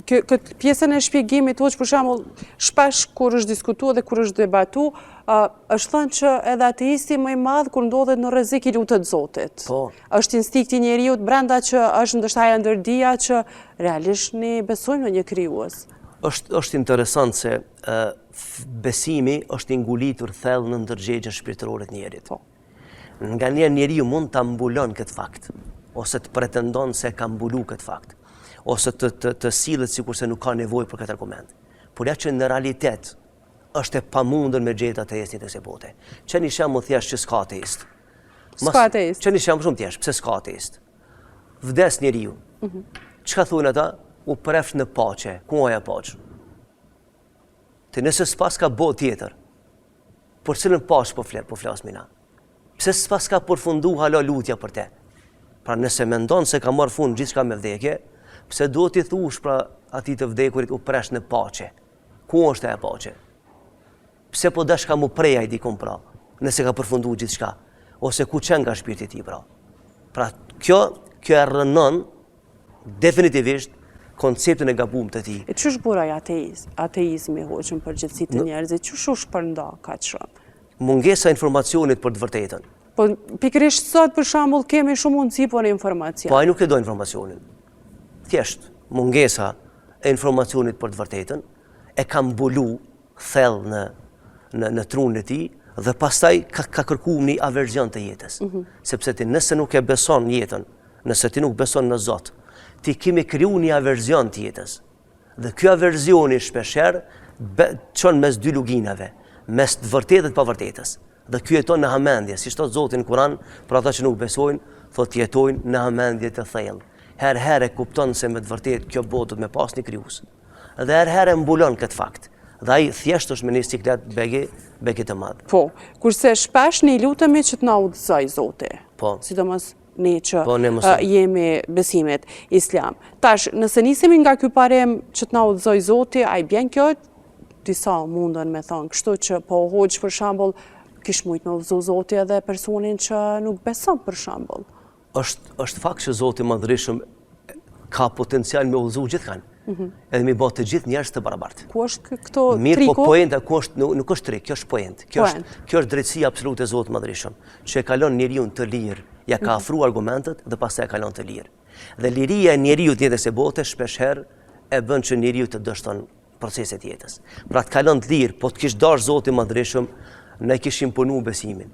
këtë pjesën e shpjegimit, hoq për shembull, shpesh kur është diskutuar dhe kur është debatu, është thënë që edhe ateisti më i madh kur ndodhet në rrezik i lutet Zotit. Po. Është instinkti i njeriu brenda që është ndoshta ajo ndërdia që realisht ne besojmë në një krijues. Është interesant se besimi është i ngulitur thellë në ndërgjegjen shpirtërore të njerit. Po. Nga njerë njeriu mund ta mbulon këtë fakt, ose të pretendon se ka mbulu këtë fakt, ose të sillet sikur se nuk ka nevojë për këtë argument. Por ja që në realitet është e pamundur me gjetë ateistin të kësaj bote. Çeni shembull thjesht që s'ka ateist. S'ka ateist. Çeni shembull shumë thjesht, pse s'ka ateist? Vdes njeriu. Çka thonë ata? U prefsh në paqe, ku aja paqe? Të nëse s'pas ka botë tjetër, për cilën paqe po flas mina? Pse s'pas ka përfundu hala lutja për te? Pra nëse mendon se ka marrë fund gjithçka me vdekje, pse do t'i thush pra atij të vdekurit u presh në paqe? Ku është ajo paqe? Pse po dash ka mu prej ai dikun pra, nëse ka përfundu gjithçka? Ose ku qen nga shpirti i tij pra? Pra kjo e rënon definitivisht konceptin e gabuar të tij. E ç'është buraj ateizmi hoqën përgjithësi të njerëzit, ç'u shpërnda kaq shumë? Mungesa e informacionit për të vërtetën. Po pikërisht sot për shembull kemi shumë mundësi për informacion. Po ai nuk e do informacionin. Thjesht mungesa e informacionit për të vërtetën e ka mbulu thellë në trunin e tij dhe pastaj ka kërkuar një averzion të jetës. Sepse ti nëse nuk e beson jetën, nëse ti nuk beson në Zot, ti kemi kriju një averzion të jetës. Dhe ky averzioni shpeshherë çon mes dy luginave, mes të vërtetës dhe pa vërtetës. Dhe ky jeton në hamendje, si thot Zoti në Kur'an, për ata që nuk besojnë, thotë jetojnë në hamendje të thellë. Herë kupton se me të vërtetë kjo botë do të më pas një krijues. Dhe herë mbulon këtë fakt. Dhe ai thjesht është me një siklet bege të madh. Po, kurse shpesh ne lutemi që të na udhëzoj Zoti. Po. Sidomos ne që po, jemi besimet islam. Tash, nëse nisemi nga ky parim që të na udhëzoj Zoti, ai bjen kjo disa mundën me thonë, kështu që po hoq për shembull kish mujt me udhëzu Zoti edhe personin që nuk beson për shembull. Është fakt që Zoti Madhërisht ka potencial me udhëzu gjithkan. Edhe mi bë të gjithë njerëz të barabartë. Ku është këto mirë, triku? Po poenta nuk është trik, kjo është poentë. Kjo është drejtësia absolute e Zotit Madhërisht, që e kalon njeriu të lirë, ja ka afruar argumentet dhe pastaj e kalon të lirë. Dhe liria e njeriu të jetës së botës shpeshherë e bën që njeriu të dështon proceset e jetës. Pra të kalon të lirë, po të kish dash Zoti Madhërisht, ne kishim punu besimin.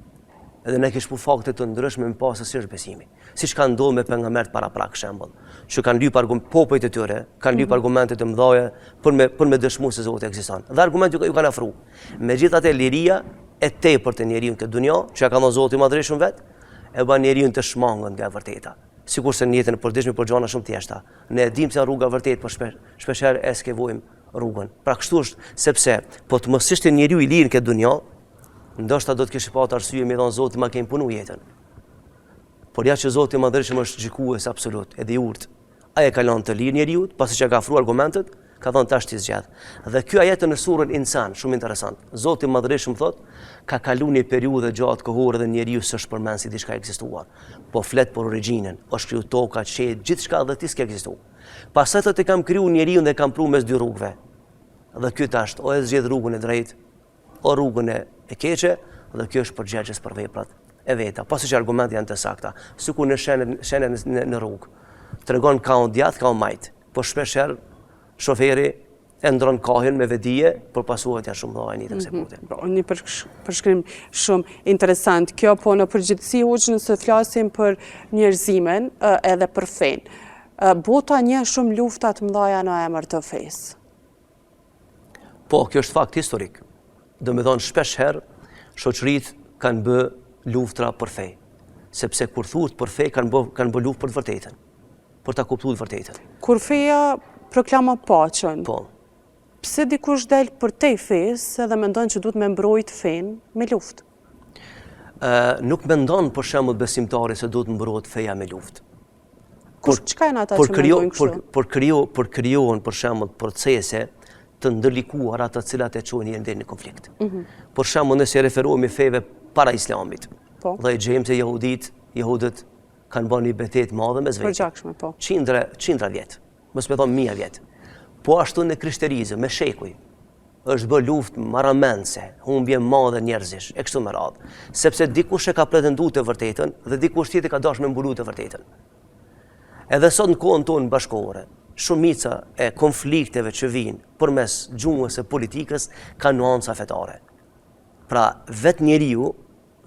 Edhe ne kishim fakte të ndryshme me pasësisht besimin. Siç ka ndodhur me pejgamberët para prak shembull, që kanë lyp popujt e tyre, kanë lyp argumente të mëdha për me dëshmuar se Zoti ekziston. Dhe argumentet ju kanë afruar. Megjithatë liria e tepërt të njeriu këtë dunjë, që ka dhënë Zoti Madhërisht vet, e bën njeriu të shmangën nga e vërteta. Sikurse në jetën e përditshme për gjëra shumë të thjeshta. Ne e dimë se rruga e vërtetë, por shpeshherë e skevojmë rrugën. Pra kështu është sepse po të mos ishte njeriu i lirë në këtë dunjë, ndoshta do të kishte pasur arsye me dhënë Zoti ma kemi punu jetën. Por ja që Zoti Madhërisht është gjykues absolut, edhe i urtë. Ai e kalon të lirë njeriu, pasi që ka afruar argumentet, ka thënë tash ti zgjedh. Dhe ky ajet në surën Insan, shumë interesant. Zoti Madhërisht thotë, ka kaluar një periudhë gjatë kohore dhe njeriu s'është përmend si diçka ekzistuar. Po flet për origjinën, është kriju toka, qejt, gjithçka dhe ti s'ke ekzistuar. Pastaj thotë kam kriju njeriu dhe kam pru mes dy rrugëve. Dhe ky tash o e zgjedh rrugën e drejtë, o rrugën e keqe, dhe kjo është përgjegjës për veprat e veta, pasi që argumentet janë të sakta, sikur në shenën në rrugë. Tregon ka unë djathtë, ka unë majtë, por shpeshherë shoferi e ndron kohën me vedije, por pasuhet janë shumë mëdha një të kësaj bote. Një përshkrim shumë interesant. Kjo po në përgjithësi hoq nëse flasim për njerëzimin edhe për fenë. Bota një shumë lufta të mëdha në emër të fesë. Po, kjo është fakt historik. Do me thonë shpeshherë shoqëritë kanë bë luftra për fe. Sepse kur thuhet për fe kanë bë luftë për të vërtetën. Për ta kuptuar të vërtetën. Kur feja proklamon paqen. Po. Pse dikush del për te fesë edhe mendon që duhet me mbrojt fenë me luftë? Nuk mendon për shembull besimtari se duhet mbrojt feja me luftë. Çka janë ata që mendojnë kështu? Por krijohen për shembull procese të ndërlikuara të cilat e çojnë njërin deri në konflikt. Për shembull nëse referohemi feve para islamit. Po. Dhe i gjejmë se jehudët kanë bërë një betejë të madhe mes vetëve. Përgjakshme, po. Qindra vjet. Mos më thon 1000 vjet. Po ashtu në krishterizëm, me shekuj, është bë luftë marramendse, humbje madhe njerëzish, e kështu me radhë. Sepse dikush e ka pretenduar të vërtetën dhe dikush tjetër ka dashur me mbulu të vërtetën. Edhe sot në kohën tonë bashkëkohore, shumica e konflikteve që vijnë përmes gjuhës së politikës ka nuanca fetare. Pra, vetë njeriu,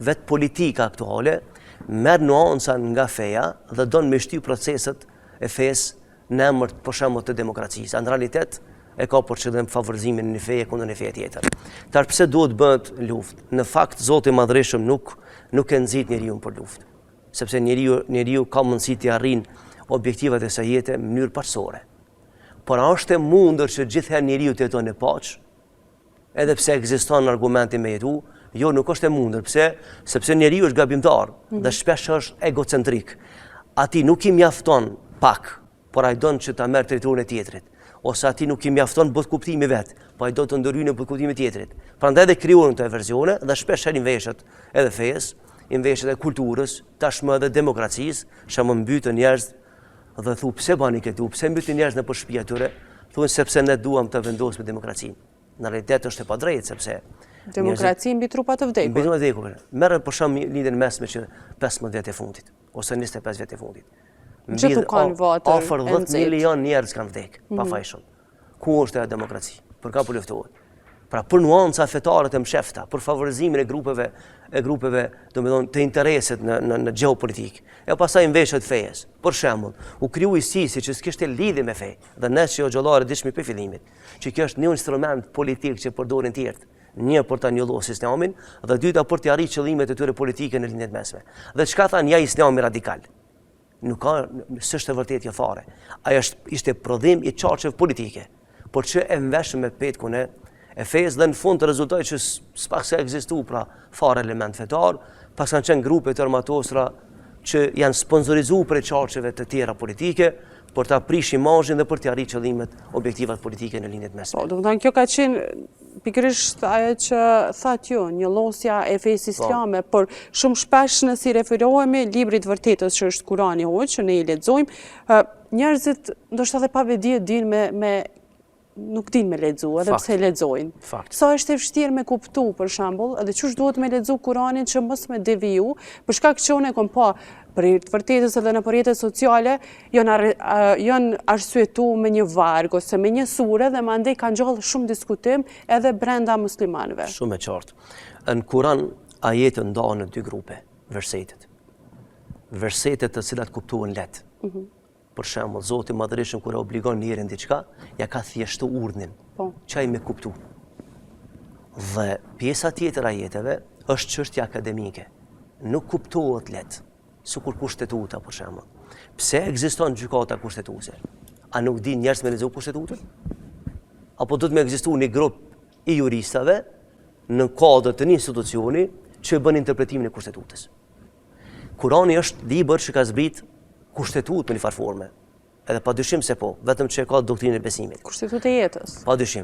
vetë politika aktuale, merr nuanca nga feja dhe don me shty proceset e fesë në emër për shembull të demokracisë. Në realitet e ka për qëllim favorizimin e një feje kundër një feje tjetër. Tar pse duhet bëhet luftë? Në fakt Zoti i Madhërisëm nuk e nxit njeriu për luftë. Sepse njeriu ka mundësi të arrijë objektivat e saj jete në mënyrë paçësore. Por a është e mundur që gjithherë njeriu të jetojë në paqë? Edhe pse ekziston argumenti me jetu, jo, nuk është e mundur. Pse? Sepse njeriu është gabimtar dhe shpesh është egocentrik. Ati nuk i mjafton pak, por ai don që ta merr territorin e tjetrit. Ose ati nuk i mjafton botëkuptimi vet, po ai do të ndërhyjë në botëkuptimin e tjetrit. Prandaj edhe krijuan këto versione dhe shpesh janë veshët edhe fesë, veshët e kulturës, tashmë edhe demokracisë, shëmë mbytën njerëz dhe thu pse bani këtu, pse mbytën njerëz në shtëpi atyre, thuan sepse ne duam të vendosim demokracinë. Në realitet është e padrejtë sepse demokraci mbi trupa të vdekur. Mbi trupa të vdekur. Merret për shemb lidhjen mesme që 15 vjet e fundit ose 25 vjet e fundit. Gjithu kanë vatër. Afër 10 milion njerëz kanë vdekur pa fajshëm. Ku është ajo demokraci? Për ka po luftohet? Pra për nuanca fetare të mshefta, për favorizimin e grupeve, domethënë të interesit në gjeopolitik. E pastaj veshët fejes. Për shembull, u krijoi Sisi që s'kishte lidhje me fe, dhe ne që xhollarë dishmi për fillimit, që kjo është një instrument politik që përdorin tjertë. Një për ta njolluar Islamin dhe dyta për të arritur qëllimet e tyre politike në lindjet mesme. Dhe çka thanë ja Islami radikal? Nuk ka, s'është e vërtetë jo fare. Ai ishte prodhim i çarçeve politike, por që e mveshëm me petkun e fesë dhe në fund të rezultoi që s'pak se ekzistu pra fare element fetar, pas kanë qenë grupe të armatosura që janë sponsorizuar për çarçeve të tjera politike, për ta prish imazhin dhe për të arritur qëllimet objektivat politike në lindjet mesme. Po, domethënë kjo ka qenë pikërisht ajo që thatë ju, njëllosja e fesë islame, por shumë shpesh nësi referohemi librit vërtetës që është Kurani Hoxh, që ne i lexojmë, njerëzit ndoshta edhe pa vedi dinë nuk din me lexu, edhe pse lexojnë. Sa është e vështirë me kuptu, për shembull, edhe çush duhet me lexu Kuranin që mos me deviju, për shkak që unë kom pa për të vërtetës edhe në rrjetet sociale janë arsyetuar me një varg ose me një sure dhe mandej kanë gjallë shumë diskutim edhe brenda muslimanëve. Shumë e qartë. Në Kuran ajetet ndahen në dy grupe, versetet. Versetet të cilat kuptohen lehtë. Për shembull, Zoti i Madhërisëm kur e obligon njërin diçka, ja ka thjeshtu urdhnin. Çaj me kuptu. Dhe pjesa tjetër ajeteve është çështje akademike. Nuk kuptohet lehtë, sikur kushtetuta për shembull. Pse ekziston gjykata kushtetuese? A nuk din njerëz me lexu kushtetutën? Apo do të më ekzistojë një grup i juristave në kuadër të një institucioni që bën interpretimin e kushtetutës? Kurani është libër që ka zbrit kushtetutë në një farë forme. Edhe padyshim se po, vetëm që ka doktrinën e besimit. Kushtetutë e jetës. Padyshim.